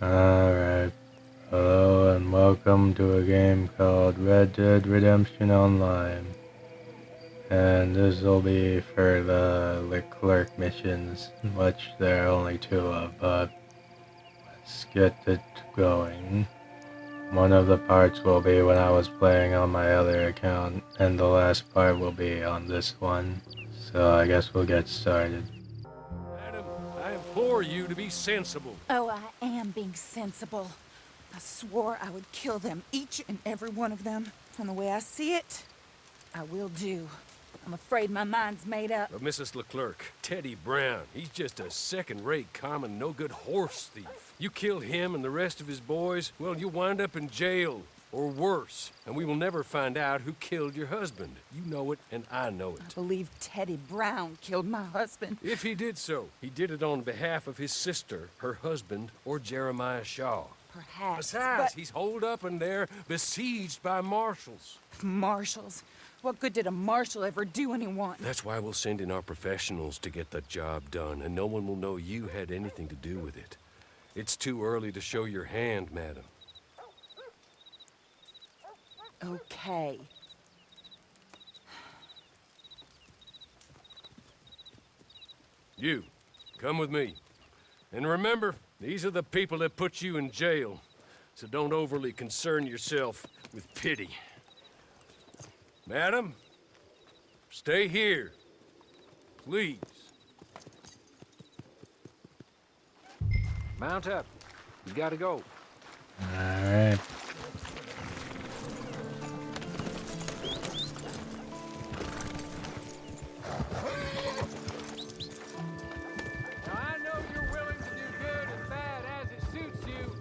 Alright. Hello and welcome to a game called Red Dead Redemption Online. And this will be for the LeClerk missions, which there are only 2 of, but let's get it going. One of the parts will be when I was playing on my other account, and the last part will be on this one. So I guess we'll get started. Madam, I implore you to be sensible. Oh, I am being sensible. I swore I would kill them, each and every one of them. From the way I see it, I will do. I'm afraid my mind's made up. But Mrs. LeClerk, Teddy Brown, he's just a second-rate, common, no-good horse thief. You kill him and the rest of his boys, well, you'll wind up in jail, or worse. And we will never find out who killed your husband. You know it, and I know it. I believe Teddy Brown killed my husband. If he did so, he did it on behalf of his sister, her husband, or Jeremiah Shaw. Perhaps, Besides, but... he's holed up in there, besieged by marshals. Marshals? What good did a marshal ever do anyone? That's why we'll send in our professionals to get the job done, and no one will know you had anything to do with it. It's too early to show your hand, madam. Okay. You, come with me. And remember, these are the people that put you in jail, so don't overly concern yourself with pity. Madam, stay here, please. Mount up. You gotta go. Alright. Now, I know you're willing to do good and bad as it suits you.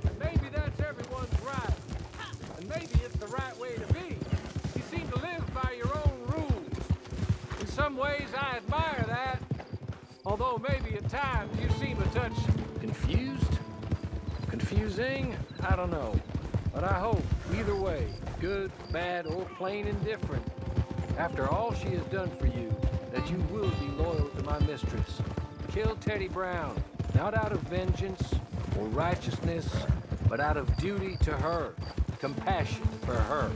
And maybe that's everyone's right. And maybe it's the right way to be. You seem to live by your own rules. In some ways, I admire that. Although maybe at times you seem a touch confused? Confusing? I don't know. But I hope, either way, good, bad, or plain indifferent, after all she has done for you, that you will be loyal to my mistress. Kill Teddy Brown, not out of vengeance or righteousness, but out of duty to her, compassion for her.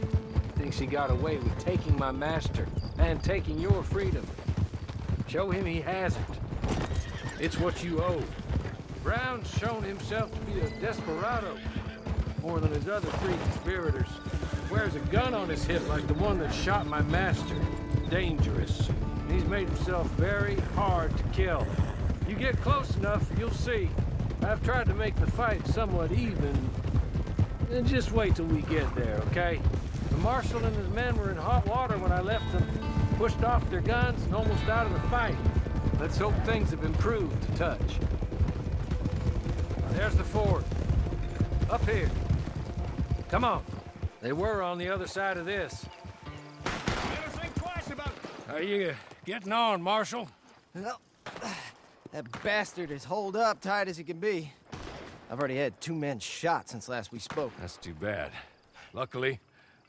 Thinks he got away with taking my master and taking your freedom. Show him he hasn't. It's what you owe. Brown's shown himself to be a desperado, more than his other 3 conspirators. Wears a gun on his hip like the one that shot my master. Dangerous. And he's made himself very hard to kill. You get close enough, you'll see. I've tried to make the fight somewhat even. And just wait till we get there, okay? The marshal and his men were in hot water when I left them. Pushed off their guns and almost out of the fight. Let's hope things have improved a touch. There's the ford. Up here. Come on. They were on the other side of this. Never think twice about it. How you getting on, Marshal? Well, that bastard is holed up tight as he can be. I've already had 2 men shot since last we spoke. That's too bad. Luckily,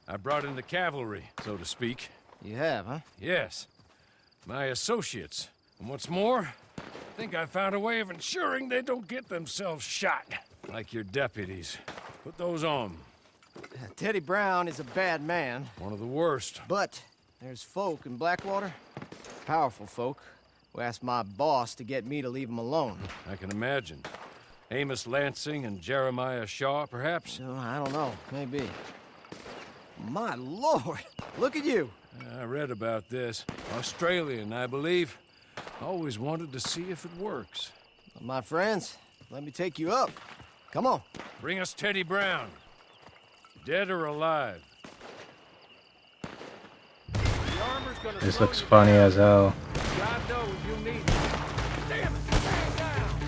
I brought in the cavalry, so to speak. You have, huh? Yes. My associates. And what's more, I think I found a way of ensuring they don't get themselves shot. Like your deputies. Put those on. Teddy Brown is a bad man, One of the worst. but there's folk in Blackwater, powerful folk, who asked my boss to get me to leave him alone. I can imagine. Amos Lansing and Jeremiah Shaw, perhaps? So, I don't know, maybe. My lord, look at you. I read about this. Australian, I believe. Always wanted to see if it works. My friends, let me take you up. Come on. Bring us Teddy Brown. Dead or alive. The armor's gonna This slow looks you funny down. as hell. God knows you'll need it. Damn it! Stand down!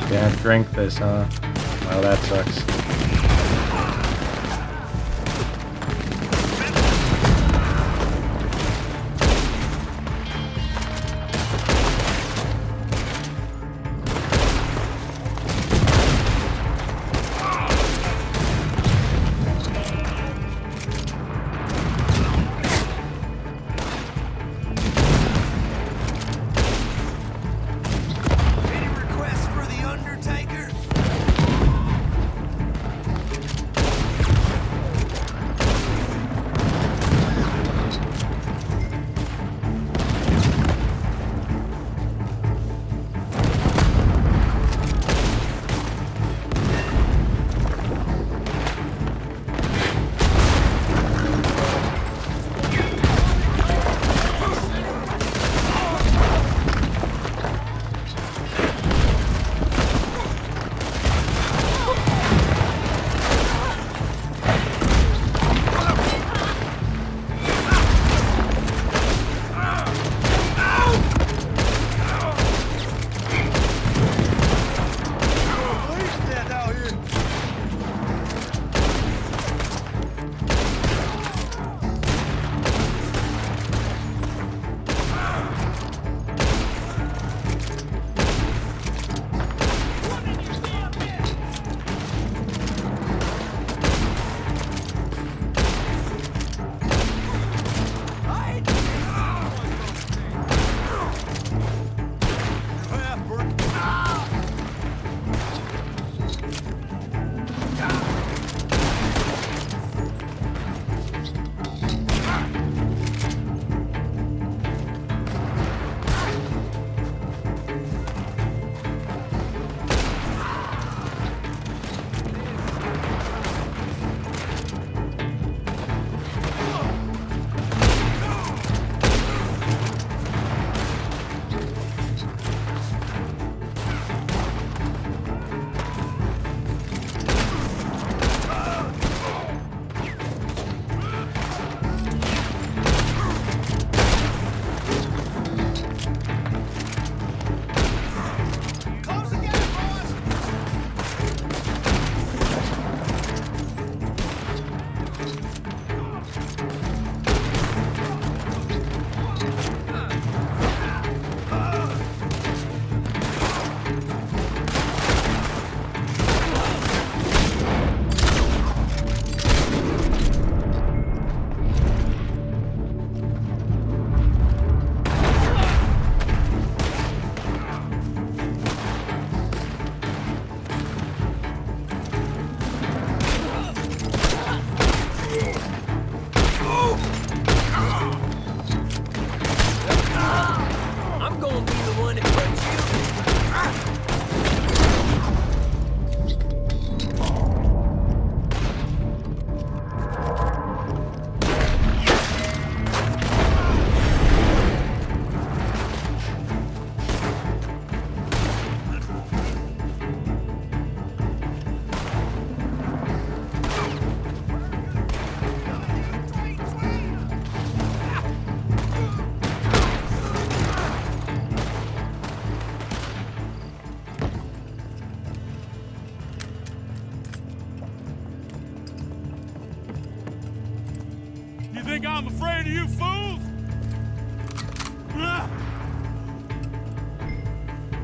Can't drink this, huh? Well, that sucks.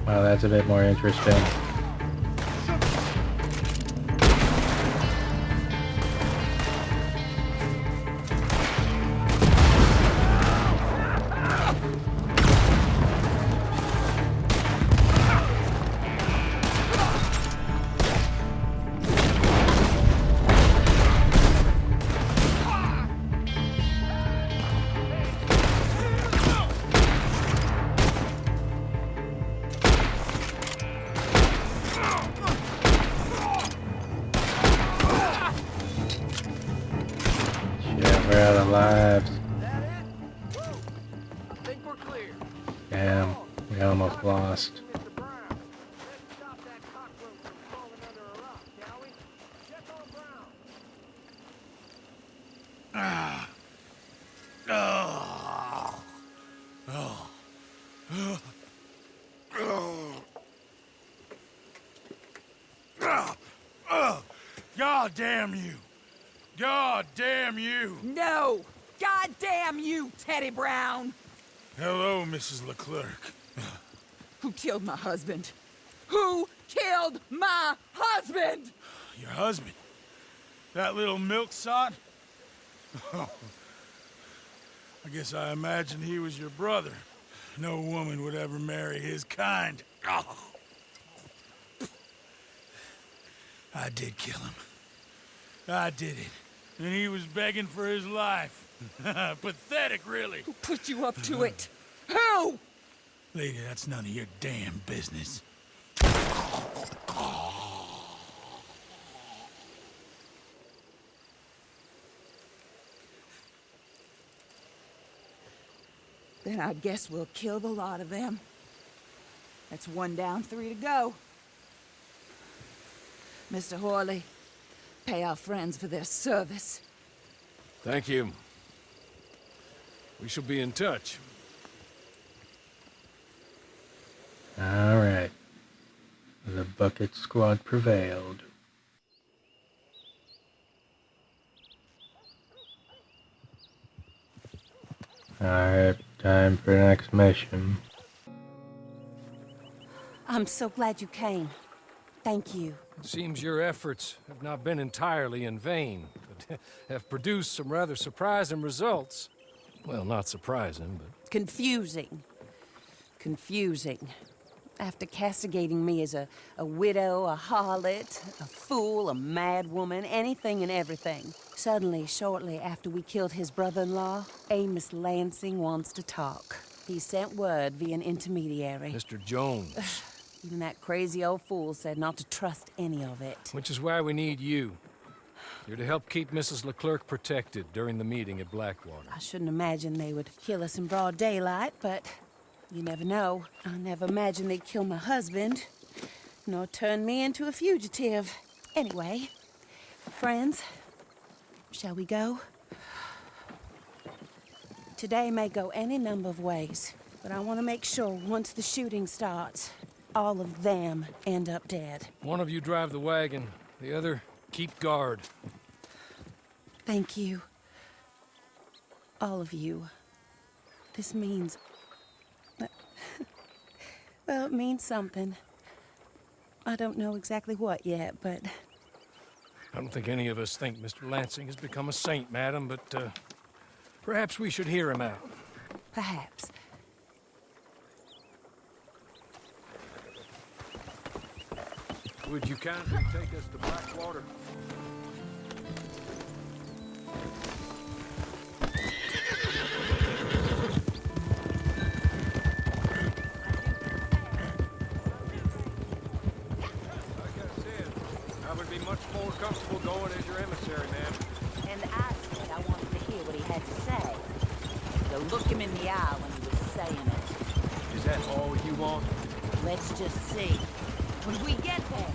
Wow, that's a bit more interesting. Shit, we're out of lives. That it? Woo! Think we're clear. Damn, we almost lost. Mr. Brown, let's stop that cockroach from crawling under a rock, shall we? Check on Brown. God damn you! God damn you! No! God damn you, Teddy Brown! Hello, Mrs. LeClerk. Who killed my husband? Who killed my husband? Your husband? That little milksop? Oh, I guess I imagined he was your brother. No woman would ever marry his kind. Oh. I did kill him. I did it. And he was begging for his life. Pathetic, really. Who put you up to it? Who? Lady, that's none of your damn business. Then I guess we'll kill the lot of them. That's 1 down, 3 to go. Mr. Horley, pay our friends for their service. Thank you. We shall be in touch. Alright. The Bucket Squad prevailed. Alright, time for the next mission. I'm so glad you came. Thank you. It seems your efforts have not been entirely in vain, but have produced some rather surprising results. Well, not surprising, but... Confusing. Confusing. After castigating me as a widow, a harlot, a fool, a mad woman, anything and everything, suddenly, shortly after we killed his brother-in-law, Amos Lansing wants to talk. He sent word via an intermediary. Mr. Jones. Even that crazy old fool said not to trust any of it. Which is why we need you. You're to help keep Mrs. LeClerk protected during the meeting at Blackwater. I shouldn't imagine they would kill us in broad daylight, but you never know. I never imagined they'd kill my husband, nor turn me into a fugitive. Anyway, friends, shall we go? Today may go any number of ways, but I want to make sure once the shooting starts, all of them end up dead. One of you drive the wagon, the other keep guard. Thank you. All of you. This means... well, it means something. I don't know exactly what yet, but... I don't think any of us think Mr. Lansing has become a saint, madam, but perhaps we should hear him out. perhaps. Would you kindly take us to Blackwater? I would be much more comfortable going as your emissary, ma'am. And I said I wanted to hear what he had to say. To look him in the eye when he was saying it. Is that all you want? Let's just see. When we get there,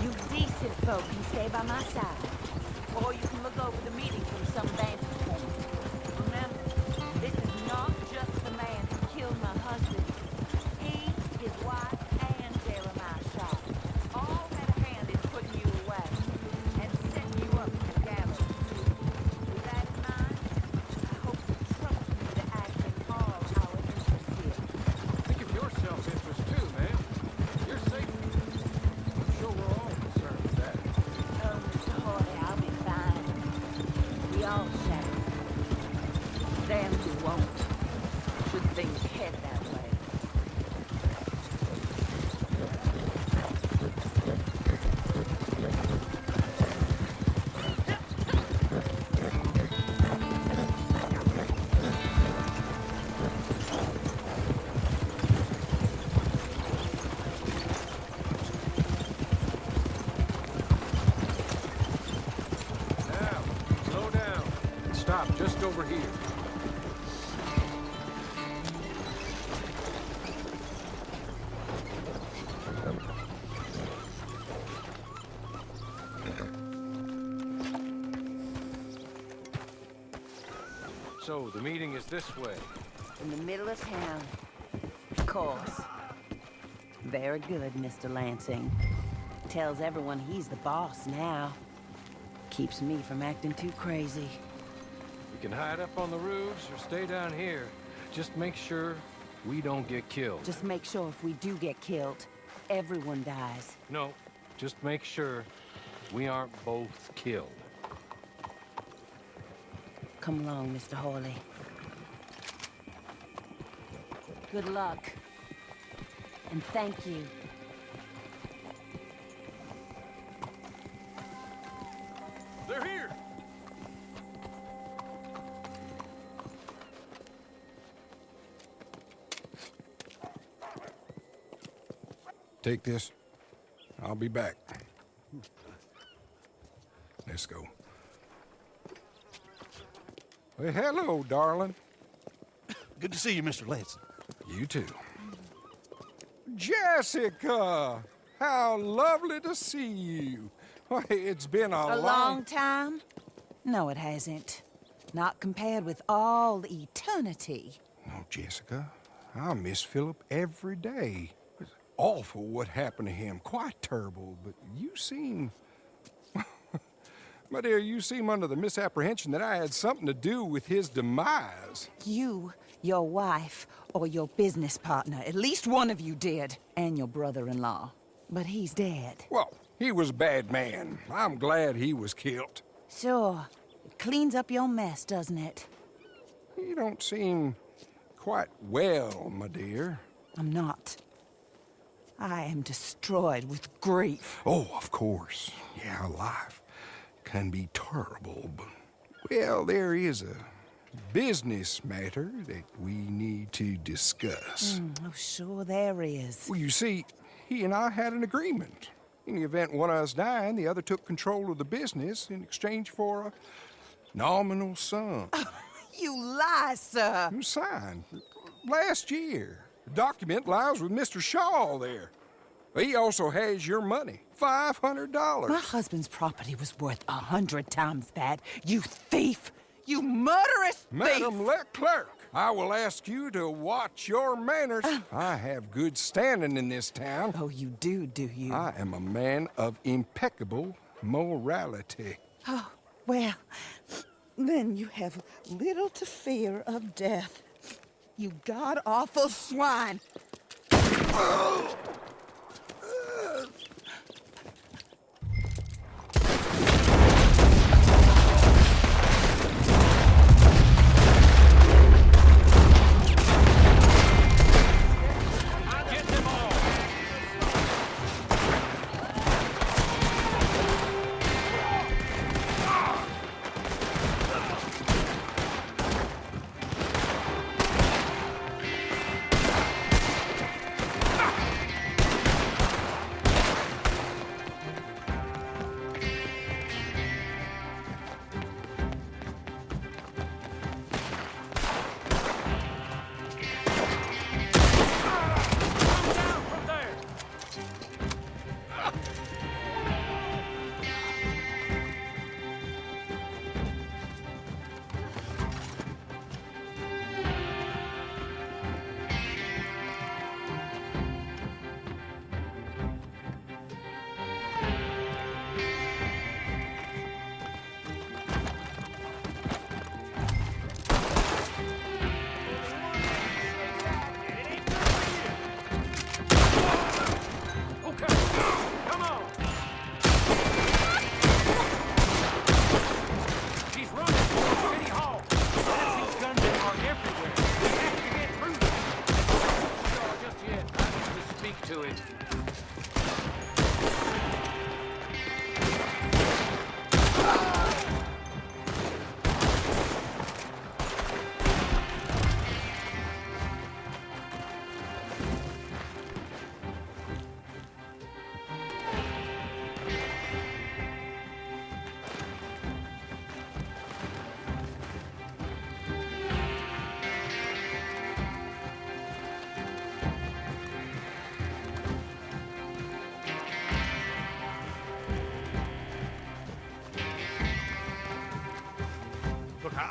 you decent folk can stay by my side. Or you can look over the meeting from some vantage point. Remember, this is not just the man who killed my husband. He, his wife, and Jeremiah shot. All had a hand in putting you away and setting you up to the gallows. With that in mind, I hope you trust me to act in all our interests here. Think of your self-interest too, ma'am. just over here. So, the meeting is this way. In the middle of town. Of course. Very good, Mr. Lansing. Tells everyone he's the boss now. Keeps me from acting too crazy. We can hide up on the roofs or stay down here. Just make sure we don't get killed. Just make sure if we do get killed, everyone dies. No, just make sure we aren't both killed. Come along, Mr. Hawley. Good luck. And thank you. They're here! Take this. I'll be back. Let's go. Well, hello, darling. Good to see you, Mr. Lansing. You too. Jessica! How lovely to see you. Why, it's been A long time? No, it hasn't. Not compared with all eternity. No, Jessica. I miss Philip every day. It's awful what happened to him. Quite terrible, but you seem... My dear, you seem under the misapprehension that I had something to do with his demise. You, your wife, or your business partner, at least one of you did, and your brother-in-law. But he's dead. Well, he was a bad man. I'm glad he was killed. Sure. It cleans up your mess, doesn't it? You don't seem quite well, my dear. I'm not. I am destroyed with grief. Oh, of course. Yeah, life can be terrible, but... Well, there is a business matter that we need to discuss. Oh, sure there is. Well, you see, he and I had an agreement. In the event one of us died, the other took control of the business in exchange for a nominal sum. You lie, sir. You signed last year. The document lies with Mr. Shaw there. He also has your money, $500. My husband's property was worth 100 times that. You thief! You murderous thief! Madam LeClerk, I will ask you to watch your manners. I have good standing in this town. Oh, you do you? I am a man of impeccable morality. Oh, well, then you have little to fear of death. You god-awful swine!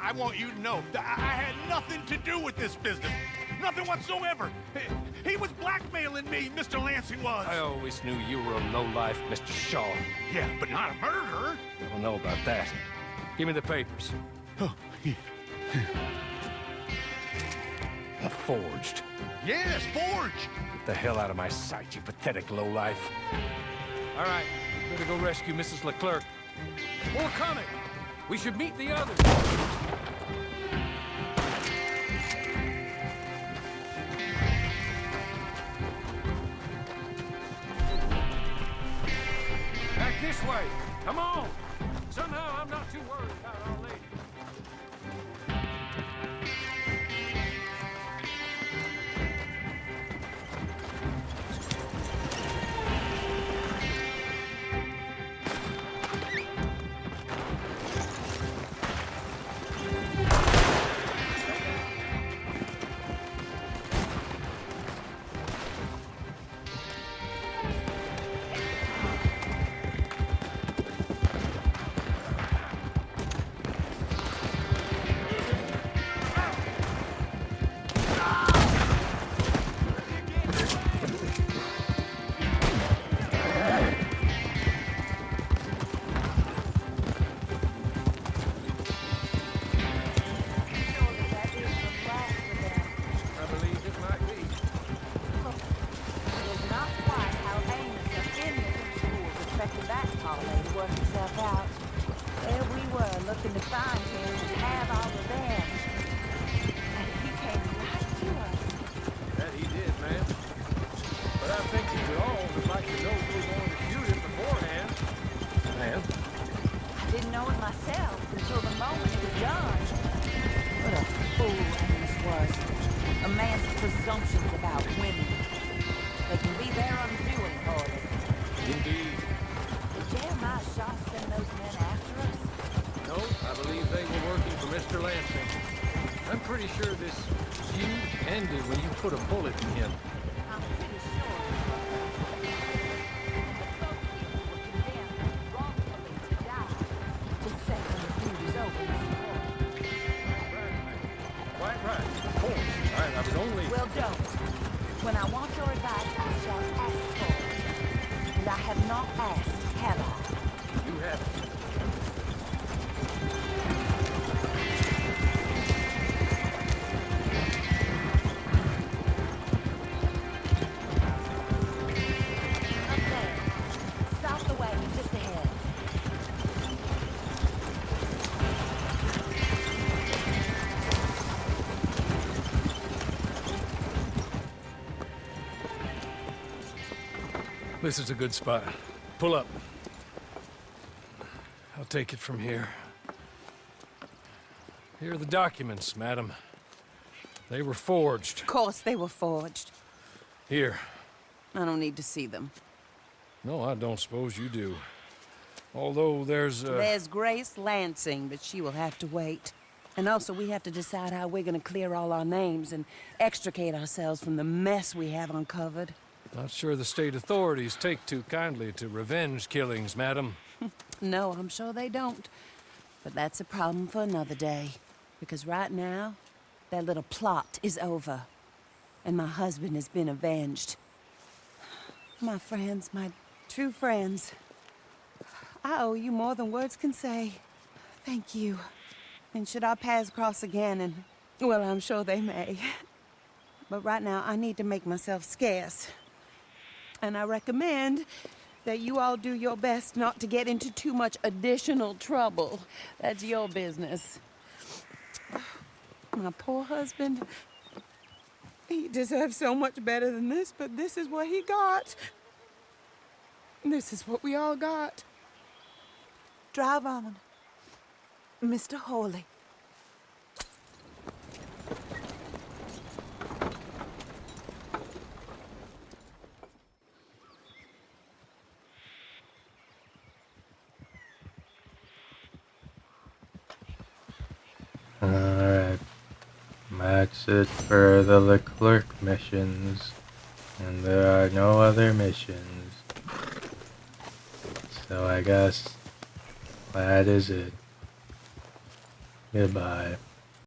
I want you to know that I had nothing to do with this business. Nothing whatsoever. He was blackmailing me, Mr. Lansing was. I always knew you were a lowlife, Mr. Shaw. Yeah, but not a murderer. I don't know about that. Give me the papers. Oh, yeah. Forged. Yes, forged. Get the hell out of my sight, you pathetic lowlife. All right, better go rescue Mrs. LeClerk. More coming. We should meet the others. Back this way. Come on. Somehow I'm not too worried about our lady. Looking to find him and have our revenge. And he came right to us. That he did, ma'am. But I think we all would like to know who was going to shoot him beforehand. Ma'am? I didn't know it myself until the moment it was done. What a fool Amos was. A man's presumptions about women. They can be their undoing, Harley. Indeed. Did Jeremiah Shaw send those men after us? No, I believe they were working for Mr. Lansing. I'm pretty sure this feud ended when you put a bullet in him. I'm pretty sure. And the folk people were condemned wrongfully to die. To say when the feud is over, Mr. Quite right. Of course. I was only... Well, don't. When I want your advice, I shall ask for it. And I have not asked, have I? You haven't. Up there. Stop the wagon just ahead. This is a good spot. Pull up. I'll take it from here. Here are the documents, madam. They were forged. Of course they were forged. Here. I don't need to see them. No, I don't suppose you do. Although there's There's Grace Lansing, but she will have to wait. And also, we have to decide how we're gonna clear all our names and extricate ourselves from the mess we have uncovered. Not sure the state authorities take too kindly to revenge killings, madam. No, I'm sure they don't. But that's a problem for another day. Because right now, that little plot is over. And my husband has been avenged. My friends, my true friends. I owe you more than words can say. Thank you. And should our paths cross again, and, well, I'm sure they may. But right now, I need to make myself scarce. And I recommend that you all do your best not to get into too much additional trouble. That's your business. My poor husband. He deserves so much better than this, but this is what he got. This is what we all got. Drive on, Mr. Hawley. Alright, that's it for the LeClerk missions, and there are no other missions. So I guess that is it. Goodbye.